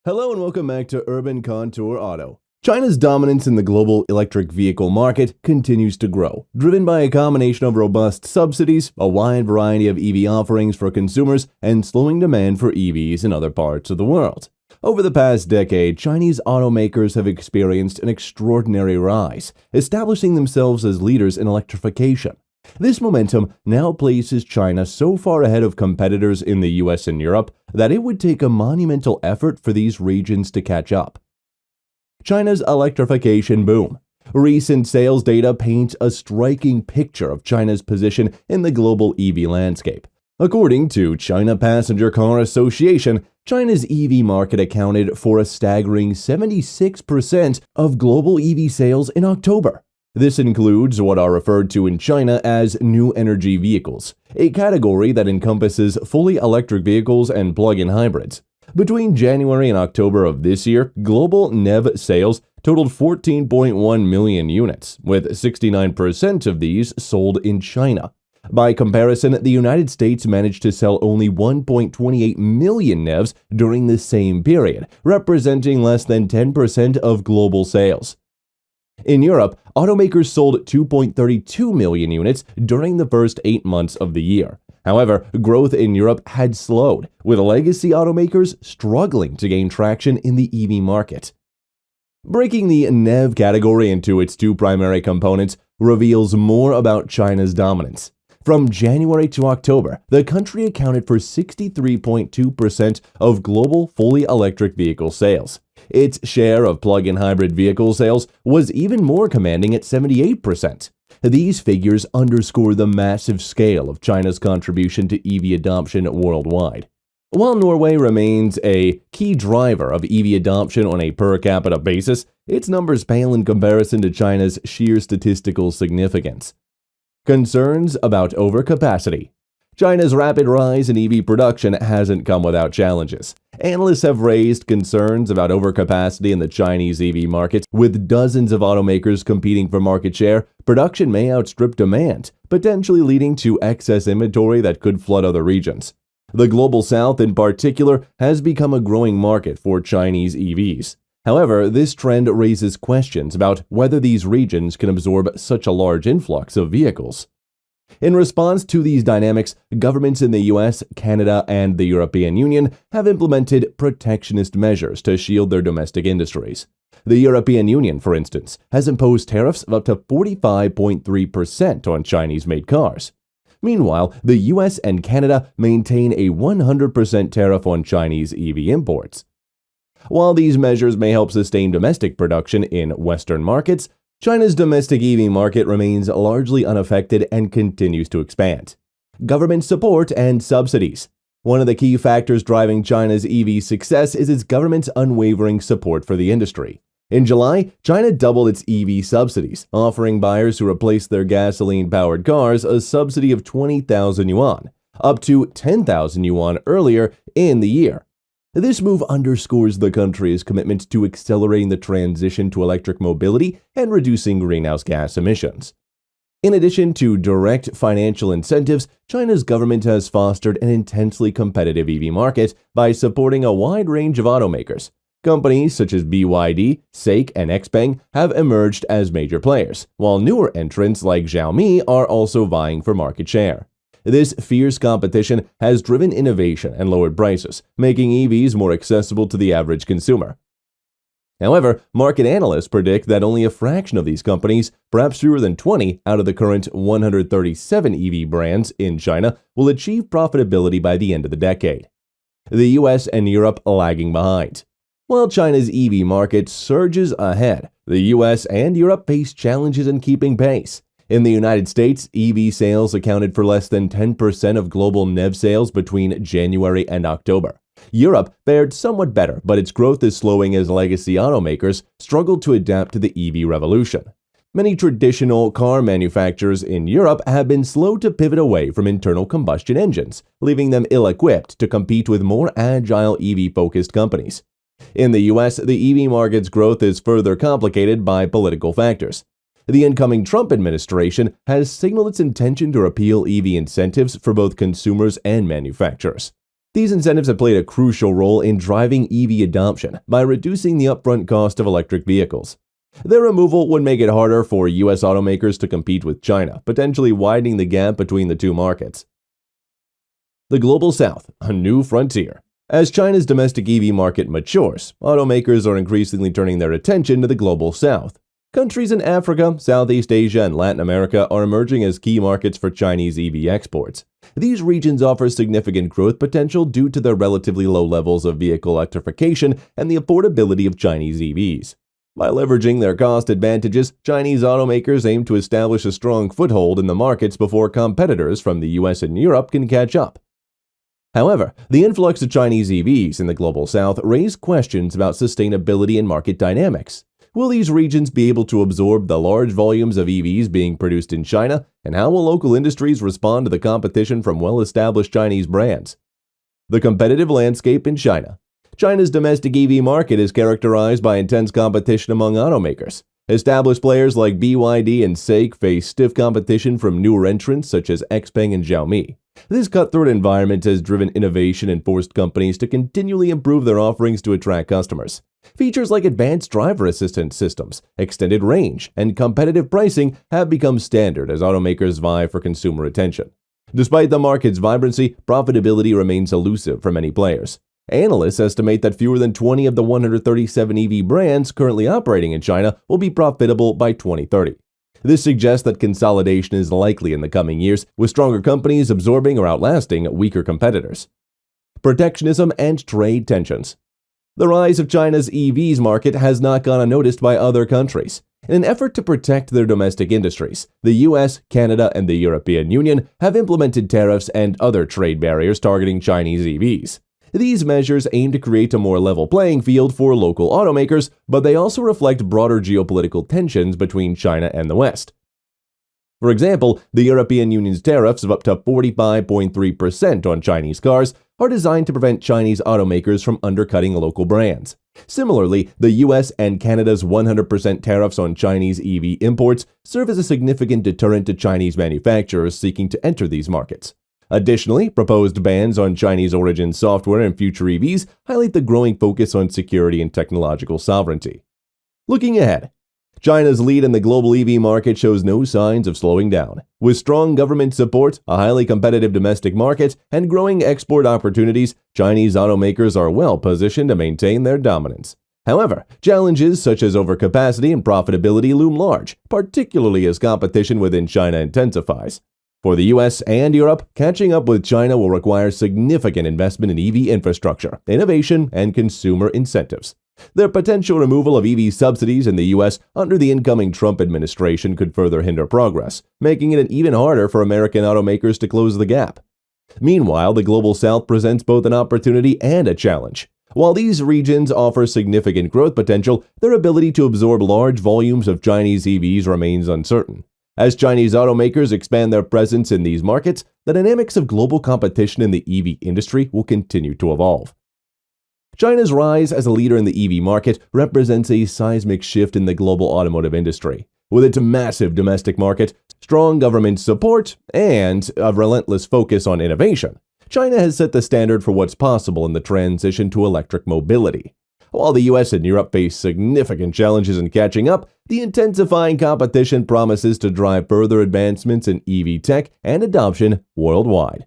Hello and welcome back to Urban Contour Auto. China's dominance in the global electric vehicle market continues to grow, driven by a combination of robust subsidies, a wide variety of EV offerings for consumers, and slowing demand for EVs in other parts of the world. Over the past decade, Chinese automakers have experienced an extraordinary rise, establishing themselves as leaders in electrification. This momentum now places China so far ahead of competitors in the US and Europe that it would take a monumental effort for these regions to catch up. China's electrification boom. Recent sales data paints a striking picture of China's position in the global EV landscape. According to China Passenger Car Association, China's EV market accounted for a staggering 76% of global EV sales in October. This includes what are referred to in China as new energy vehicles, a category that encompasses fully electric vehicles and plug-in hybrids. Between January and October of this year, global NEV sales totaled 14.1 million units, with 69% of these sold in China. By comparison, the United States managed to sell only 1.28 million NEVs during the same period, representing less than 10% of global sales. In Europe, automakers sold 2.32 million units during the first 8 months of the year. However, growth in Europe had slowed, with legacy automakers struggling to gain traction in the EV market. Breaking the NEV category into its two primary components reveals more about China's dominance. From January to October, the country accounted for 63.2% of global fully electric vehicle sales. Its share of plug-in hybrid vehicle sales was even more commanding at 78%. These figures underscore the massive scale of China's contribution to EV adoption worldwide. While Norway remains a key driver of EV adoption on a per capita basis, its numbers pale in comparison to China's sheer statistical significance. Concerns about overcapacity. China's rapid rise in EV production hasn't come without challenges. Analysts have raised concerns about overcapacity in the Chinese EV market. With dozens of automakers competing for market share, production may outstrip demand, potentially leading to excess inventory that could flood other regions. The Global South, in particular, has become a growing market for Chinese EVs. However, this trend raises questions about whether these regions can absorb such a large influx of vehicles. In response to these dynamics, governments in the US, Canada, and the European Union have implemented protectionist measures to shield their domestic industries. The European Union, for instance, has imposed tariffs of up to 45.3% on Chinese-made cars. Meanwhile, the US and Canada maintain a 100% tariff on Chinese EV imports. While these measures may help sustain domestic production in Western markets, China's domestic EV market remains largely unaffected and continues to expand. Government support and subsidies. One of the key factors driving China's EV success is its government's unwavering support for the industry. In July, China doubled its EV subsidies, offering buyers who replace their gasoline-powered cars a subsidy of 20,000 yuan, up to 10,000 yuan earlier in the year. This move underscores the country's commitment to accelerating the transition to electric mobility and reducing greenhouse gas emissions. In addition to direct financial incentives, China's government has fostered an intensely competitive EV market by supporting a wide range of automakers. Companies such as BYD, SAIC, and XPeng have emerged as major players, while newer entrants like Xiaomi are also vying for market share. This fierce competition has driven innovation and lowered prices, making EVs more accessible to the average consumer. However, market analysts predict that only a fraction of these companies, perhaps fewer than 20 out of the current 137 EV brands in China, will achieve profitability by the end of the decade. The US and Europe lagging behind. While China's EV market surges ahead, the US and Europe face challenges in keeping pace. In the United States, EV sales accounted for less than 10% of global NEV sales between January and October. Europe fared somewhat better, but its growth is slowing as legacy automakers struggle to adapt to the EV revolution. Many traditional car manufacturers in Europe have been slow to pivot away from internal combustion engines, leaving them ill-equipped to compete with more agile EV-focused companies. In the US, the EV market's growth is further complicated by political factors. The incoming Trump administration has signaled its intention to repeal EV incentives for both consumers and manufacturers. These incentives have played a crucial role in driving EV adoption by reducing the upfront cost of electric vehicles. Their removal would make it harder for U.S. automakers to compete with China, potentially widening the gap between the two markets. The Global South, a new frontier. As China's domestic EV market matures, automakers are increasingly turning their attention to the Global South. Countries in Africa, Southeast Asia, and Latin America are emerging as key markets for Chinese EV exports. These regions offer significant growth potential due to their relatively low levels of vehicle electrification and the affordability of Chinese EVs. By leveraging their cost advantages, Chinese automakers aim to establish a strong foothold in the markets before competitors from the US and Europe can catch up. However, the influx of Chinese EVs in the Global South raised questions about sustainability and market dynamics. Will these regions be able to absorb the large volumes of EVs being produced in China, and how will local industries respond to the competition from well-established Chinese brands? The competitive landscape in China. China's domestic EV market is characterized by intense competition among automakers. Established players like BYD and SAIC face stiff competition from newer entrants such as XPeng and Xiaomi. This cutthroat environment has driven innovation and forced companies to continually improve their offerings to attract customers. Features like advanced driver assistance systems, extended range, and competitive pricing have become standard as automakers vie for consumer attention. Despite the market's vibrancy, profitability remains elusive for many players. Analysts estimate that fewer than 20 of the 137 EV brands currently operating in China will be profitable by 2030. This suggests that consolidation is likely in the coming years, with stronger companies absorbing or outlasting weaker competitors. Protectionism and trade tensions. The rise of China's EVs market has not gone unnoticed by other countries. In an effort to protect their domestic industries, the US, Canada, and the European Union have implemented tariffs and other trade barriers targeting Chinese EVs. These measures aim to create a more level playing field for local automakers, but they also reflect broader geopolitical tensions between China and the West. For example, the European Union's tariffs of up to 45.3% on Chinese cars are designed to prevent Chinese automakers from undercutting local brands. Similarly, the US and Canada's 100% tariffs on Chinese EV imports serve as a significant deterrent to Chinese manufacturers seeking to enter these markets. Additionally, proposed bans on Chinese-origin software and future EVs highlight the growing focus on security and technological sovereignty. Looking ahead, China's lead in the global EV market shows no signs of slowing down. With strong government support, a highly competitive domestic market, and growing export opportunities, Chinese automakers are well positioned to maintain their dominance. However, challenges such as overcapacity and profitability loom large, particularly as competition within China intensifies. For the US and Europe, catching up with China will require significant investment in EV infrastructure, innovation, and consumer incentives. The potential removal of EV subsidies in the US under the incoming Trump administration could further hinder progress, making it even harder for American automakers to close the gap. Meanwhile, the Global South presents both an opportunity and a challenge. While these regions offer significant growth potential, their ability to absorb large volumes of Chinese EVs remains uncertain. As Chinese automakers expand their presence in these markets, the dynamics of global competition in the EV industry will continue to evolve. China's rise as a leader in the EV market represents a seismic shift in the global automotive industry. With its massive domestic market, strong government support, and a relentless focus on innovation, China has set the standard for what's possible in the transition to electric mobility. While the US and Europe face significant challenges in catching up, the intensifying competition promises to drive further advancements in EV tech and adoption worldwide.